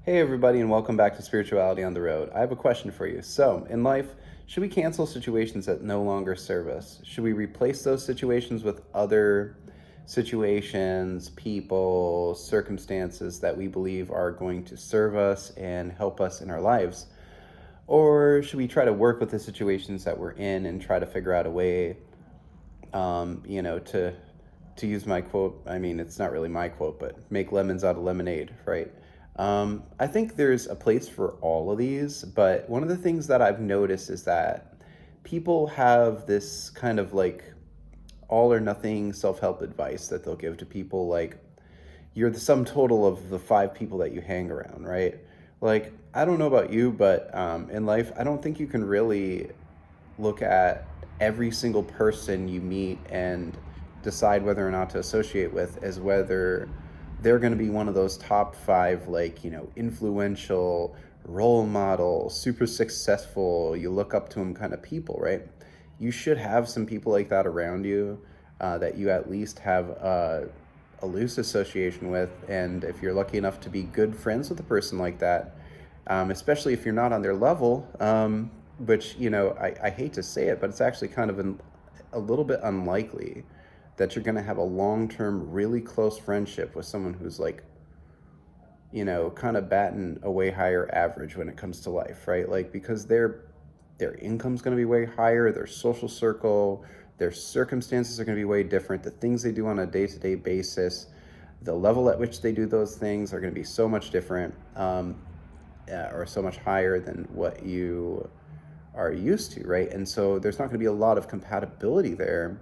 Hey, everybody, and welcome back to Spirituality on the Road. I have a question for you. So, in life, should we cancel situations that no longer serve us? Should we replace those situations with other situations, people, circumstances that we believe are going to serve us and help us in our lives? Or should we try to work with the situations that we're in and try to figure out a way, to use my quote, I mean, it's not really my quote, but make lemons out of lemonade, right? I think there's a place for all of these, but one of the things that I've noticed is that people have this kind of like all or nothing self help advice that they'll give to people, like, you're the sum total of the five people that you hang around, right? Like, I don't know about you, but in life, I don't think you can really look at every single person you meet and decide whether or not to associate with as whether they're going to be one of those top five, like, influential role model, super successful, you look up to them kind of people, right? You should have some people like that around you, that you at least have a loose association with. And if you're lucky enough to be good friends with a person like that, especially if you're not on their level, which, I hate to say it, but it's actually kind of a little bit unlikely that you're going to have a long-term, really close friendship with someone who's like, kind of batting a way higher average when it comes to life, right? Like, because their income's going to be way higher, their social circle, their circumstances are going to be way different. The things they do on a day-to-day basis, the level at which they do those things are going to be so much different, or so much higher than what you are used to, right? And so there's not going to be a lot of compatibility there,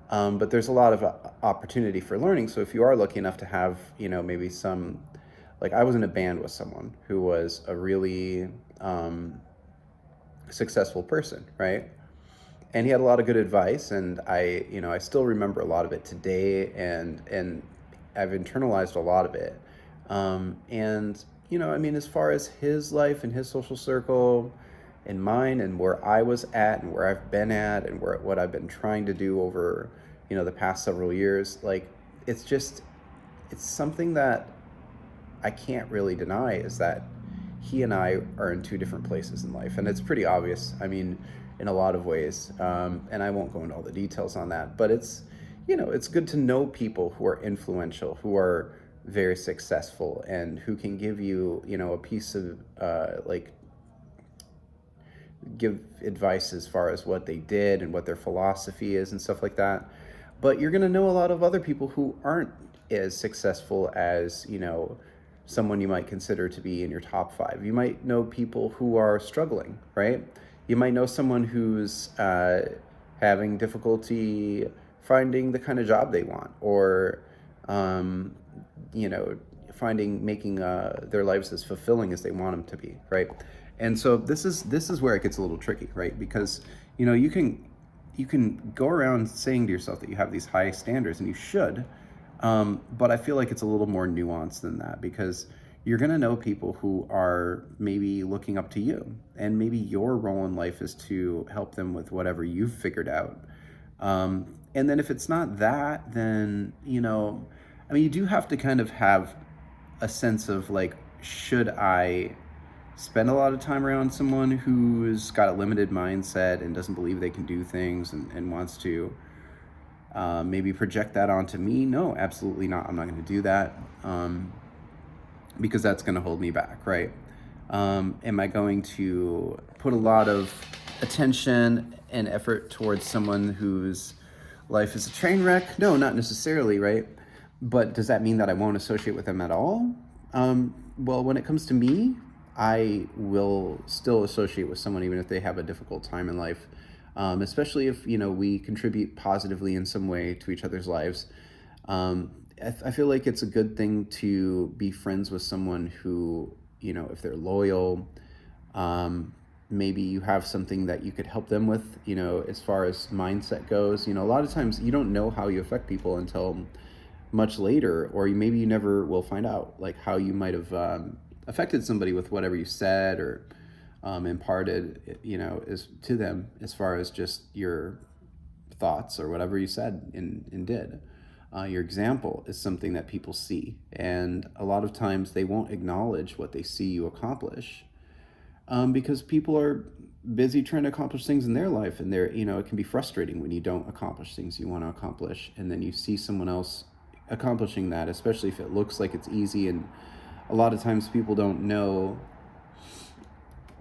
but there's a lot of opportunity for learning. So if you are lucky enough to have, maybe some, like, I was in a band with someone who was a really successful person, right? And he had a lot of good advice, and I still remember a lot of it today, and I've internalized a lot of it. And I mean, as far as his life and his social circle and mine, and where I was at and where I've been at and what I've been trying to do over the past several years, like, it's something that I can't really deny, is that he and I are in two different places in life, and it's pretty obvious. I mean, in a lot of ways, and I won't go into all the details on that. But it's good to know people who are influential, who are very successful, and who can give you a piece of like, give advice as far as what they did and what their philosophy is and stuff like that. But you're going to know a lot of other people who aren't as successful as, someone you might consider to be in your top five. You might know people who are struggling, right? You might know someone who's having difficulty finding the kind of job they want, or, um, you know, making their lives as fulfilling as they want them to be, right? And so this is where it gets a little tricky, right? Because you can go around saying to yourself that you have these high standards, and you should, but I feel like it's a little more nuanced than that, because you're going to know people who are maybe looking up to you, and maybe your role in life is to help them with whatever you've figured out. And then if it's not that, then, I mean, you do have to kind of have a sense of, like, should I spend a lot of time around someone who's got a limited mindset and doesn't believe they can do things, and wants to maybe project that onto me? No, absolutely not. I'm not going to do that, because that's going to hold me back, right? Am I going to put a lot of attention and effort towards someone whose life is a train wreck? No, not necessarily, right? But does that mean that I won't associate with them at all? Well, when it comes to me, I will still associate with someone even if they have a difficult time in life, especially if we contribute positively in some way to each other's lives. I feel like it's a good thing to be friends with someone who, if they're loyal, maybe you have something that you could help them with, as far as mindset goes. A lot of times you don't know how you affect people until much later, or maybe you never will find out, like, how you might have affected somebody with whatever you said, or imparted, is to them, as far as just your thoughts or whatever you said and did. Your example is something that people see, and a lot of times they won't acknowledge what they see you accomplish, because people are busy trying to accomplish things in their life, and it can be frustrating when you don't accomplish things you want to accomplish, and then you see someone else accomplishing that, especially if it looks like it's easy. And a lot of times people don't know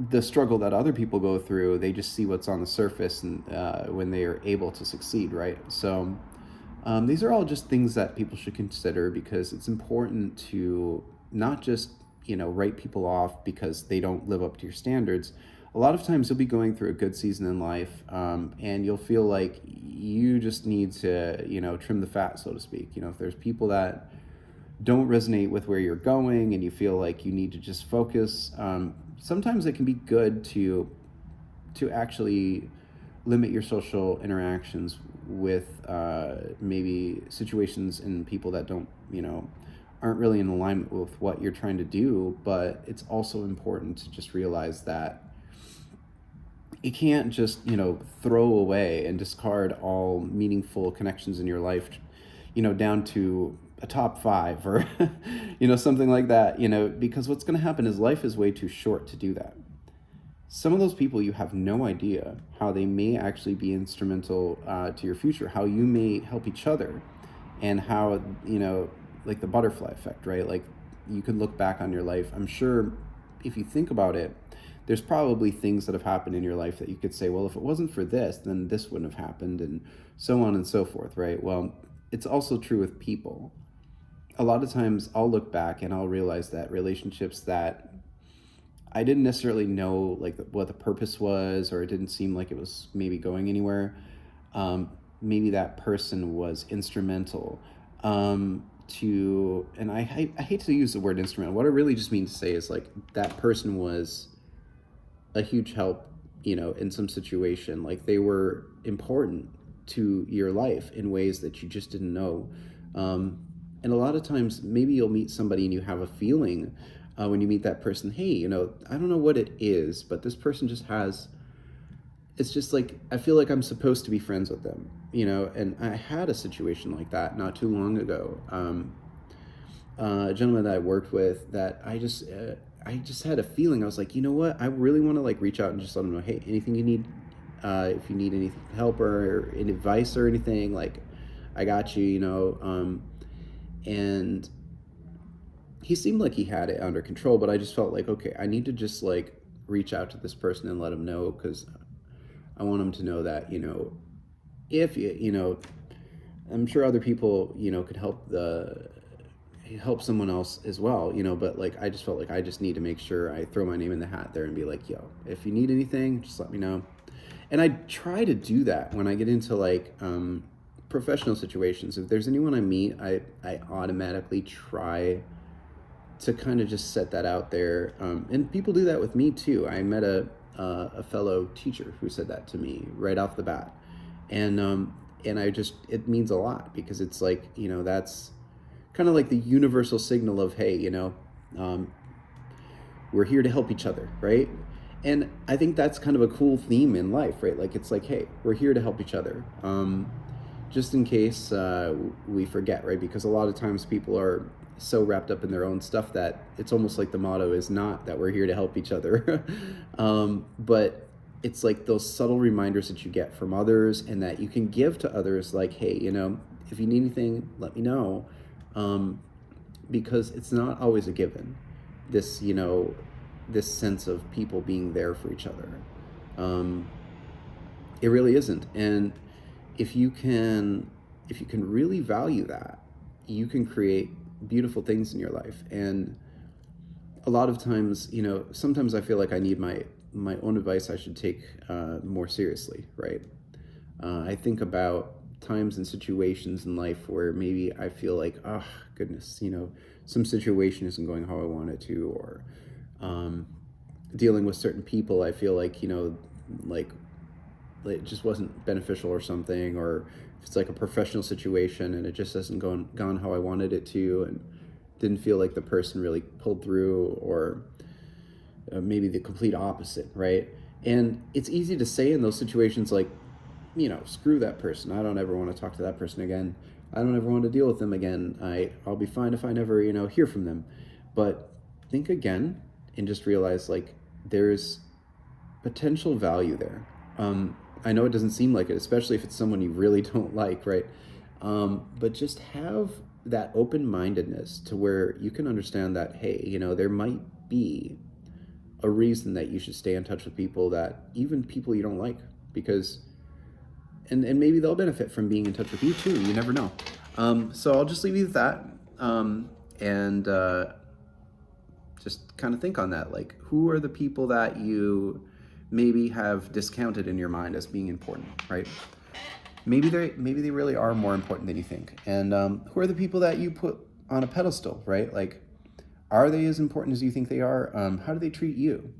the struggle that other people go through. They just see what's on the surface, and when they are able to succeed, right? So these are all just things that people should consider, because it's important to not just write people off because they don't live up to your standards. A lot of times you'll be going through a good season in life, and you'll feel like you just need to trim the fat, so to speak. If there's people that don't resonate with where you're going and you feel like you need to just focus, sometimes it can be good to actually limit your social interactions with maybe situations and people that don't aren't really in alignment with what you're trying to do. But it's also important to just realize that you can't just throw away and discard all meaningful connections in your life, down to a top five, or something like that, because what's going to happen is life is way too short to do that. Some of those people, you have no idea how they may actually be instrumental to your future, how you may help each other, and how like the butterfly effect, right? Like, you could look back on your life, I'm sure, if you think about it, there's probably things that have happened in your life that you could say, well, if it wasn't for this, then this wouldn't have happened, and so on and so forth, right? Well, it's also true with people. A lot of times I'll look back and I'll realize that relationships that I didn't necessarily know like what the purpose was, or it didn't seem like it was maybe going anywhere. Maybe that person was instrumental, and I hate to use the word instrumental. What I really just mean to say is, like, that person was a huge help, in some situation. Like, they were important to your life in ways that you just didn't know. And a lot of times, maybe you'll meet somebody and you have a feeling when you meet that person, hey, I don't know what it is, but this person just has, it's just like, I feel like I'm supposed to be friends with them, and I had a situation like that not too long ago. A gentleman that I worked with, that I just had a feeling. I was like, you know what? I really want to like reach out and just let him know, hey, anything you need, if you need any help or any advice or anything, like, I got you. And he seemed like he had it under control, but I just felt like, okay, I need to just like reach out to this person and let him know, because I want him to know that, if I'm sure other people, could help someone else as well, but like, I just felt like I just need to make sure I throw my name in the hat there and be like, yo, if you need anything, just let me know. And I try to do that when I get into like professional situations. If there's anyone I meet, I automatically try to kind of just set that out there. And people do that with me too. I met a fellow teacher who said that to me right off the bat. And it means a lot, because it's like, that's kind of like the universal signal of, hey, we're here to help each other, right? And I think that's kind of a cool theme in life, right? Like, it's like, hey, we're here to help each other. Just in case we forget, right? Because a lot of times people are so wrapped up in their own stuff that it's almost like the motto is not that we're here to help each other. But it's like those subtle reminders that you get from others and that you can give to others, like, hey, if you need anything, let me know. Because it's not always a given, this this sense of people being there for each other. It really isn't. And if you can really value that, you can create beautiful things in your life. And a lot of times, sometimes I feel like I need my own advice I should take more seriously, right? I think about times and situations in life where maybe I feel like, oh goodness, some situation isn't going how I want it to, or dealing with certain people, I feel like, like it just wasn't beneficial or something, or if it's like a professional situation and it just hasn't gone how I wanted it to, and didn't feel like the person really pulled through, or maybe the complete opposite, right? And it's easy to say in those situations, like, screw that person, I don't ever want to talk to that person again. I don't ever want to deal with them again. I'll be fine if I never, hear from them. But think again and just realize like there's potential value there. I know it doesn't seem like it, especially if it's someone you really don't like, right? But just have that open mindedness to where you can understand that, hey, there might be a reason that you should stay in touch with people, that even people you don't like, because and maybe they'll benefit from being in touch with you too. You never know. So I'll just leave you with that, and just kind of think on that. Like, who are the people that you maybe have discounted in your mind as being important, right? Maybe they really are more important than you think. And who are the people that you put on a pedestal, right? Like, are they as important as you think they are? How do they treat you?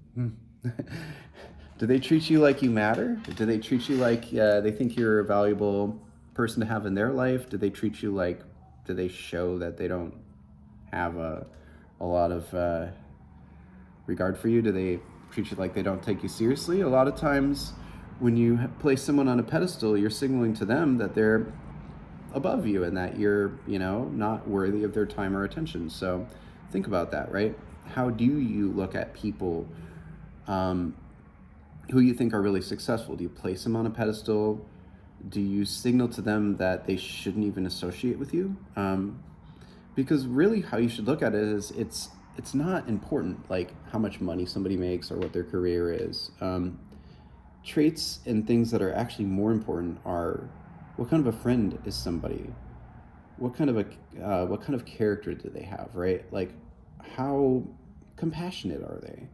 Do they treat you like you matter? Do they treat you like they think you're a valuable person to have in their life? Do they treat you like, do they show that they don't have a lot of regard for you? Do they treat you like they don't take you seriously? A lot of times when you place someone on a pedestal, you're signaling to them that they're above you and that you're, not worthy of their time or attention. So think about that, right? How do you look at people who you think are really successful? Do you place them on a pedestal? Do you signal to them that they shouldn't even associate with you? Because really how you should look at it is it's not important like how much money somebody makes or what their career is. Traits and things that are actually more important are, what kind of a friend is somebody? What kind of character do they have, right? Like, how compassionate are they?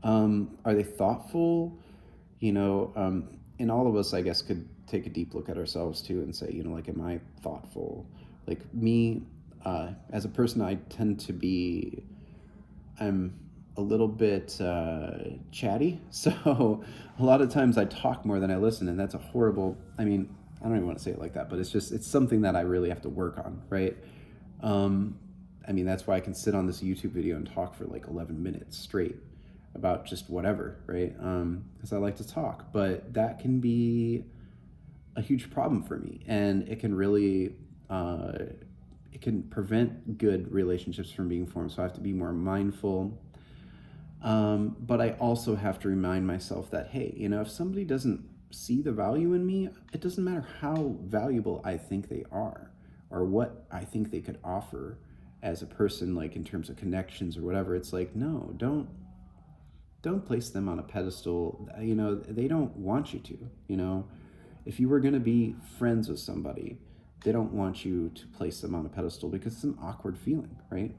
Are they thoughtful? And all of us, I guess, could take a deep look at ourselves too and say, like, am I thoughtful? Like me, as a person, I tend to be, I'm a little bit chatty. So a lot of times I talk more than I listen, and that's a horrible, I don't even want to say it like that, but it's something that I really have to work on, right? That's why I can sit on this YouTube video and talk for like 11 minutes straight about just whatever, right? Because I like to talk, but that can be a huge problem for me, and it can really it can prevent good relationships from being formed. So I have to be more mindful. But I also have to remind myself that, hey, if somebody doesn't see the value in me, it doesn't matter how valuable I think they are or what I think they could offer as a person, like in terms of connections or whatever. It's like, no, don't place them on a pedestal. They don't want you to. If you were going to be friends with somebody, they don't want you to place them on a pedestal because it's an awkward feeling, right?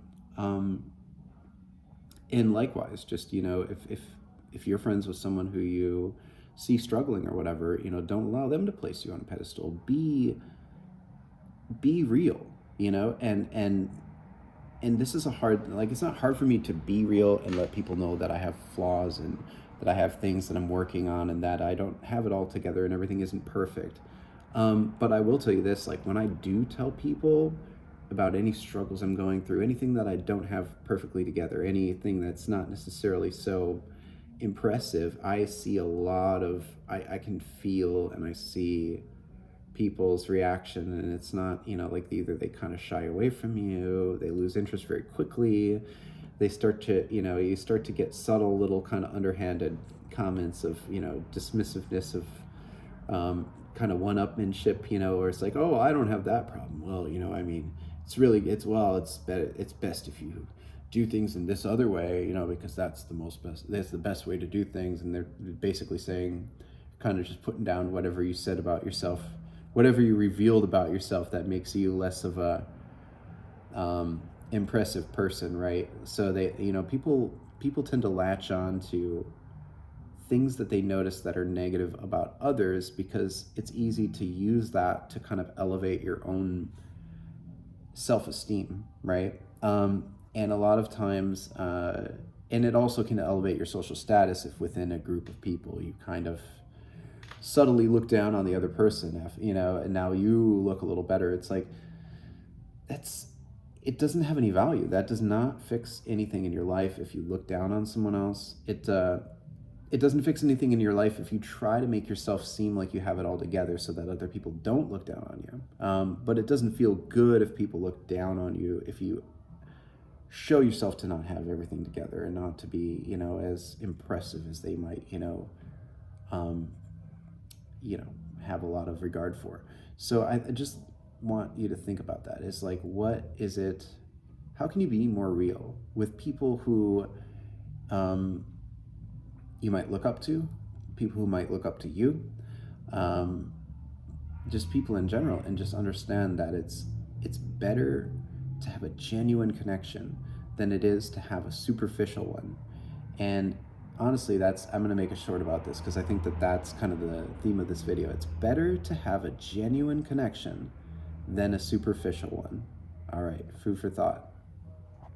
And likewise, just if you're friends with someone who you see struggling or whatever, don't allow them to place you on a pedestal. Be real, and this is it's not hard for me to be real and let people know that I have flaws and that I have things that I'm working on and that I don't have it all together and everything isn't perfect. But I will tell you this, like when I do tell people about any struggles I'm going through, anything that I don't have perfectly together, anything that's not necessarily so impressive, I see a lot of, I can feel and I see people's reaction, and it's not, like either they kind of shy away from you, they lose interest very quickly, they start to, you start to get subtle little kind of underhanded comments of, dismissive of kind of one-upmanship, or it's like, oh, I don't have that problem. Well, it's best if you do things in this other way, because that's the best way to do things. And they're basically saying, kind of just putting down whatever you said about yourself, whatever you revealed about yourself that makes you less of a impressive person, right? So they, people tend to latch on to things that they notice that are negative about others because it's easy to use that to kind of elevate your own self-esteem, right? And a lot of times, and it also can elevate your social status if within a group of people you kind of subtly look down on the other person, and now you look a little better. It's like, it doesn't have any value. That does not fix anything in your life if you look down on someone else. it doesn't fix anything in your life if you try to make yourself seem like you have it all together so that other people don't look down on you. But it doesn't feel good if people look down on you if you show yourself to not have everything together and not to be, as impressive as they might, um, have a lot of regard for. So I just want you to think about that. It's like, what is it? How can you be more real with people who you might look up to, people who might look up to you, just people in general, and just understand that it's better to have a genuine connection than it is to have a superficial one. And honestly, I'm going to make a short about this because I think that that's kind of the theme of this video. It's better to have a genuine connection than a superficial one. All right, food for thought.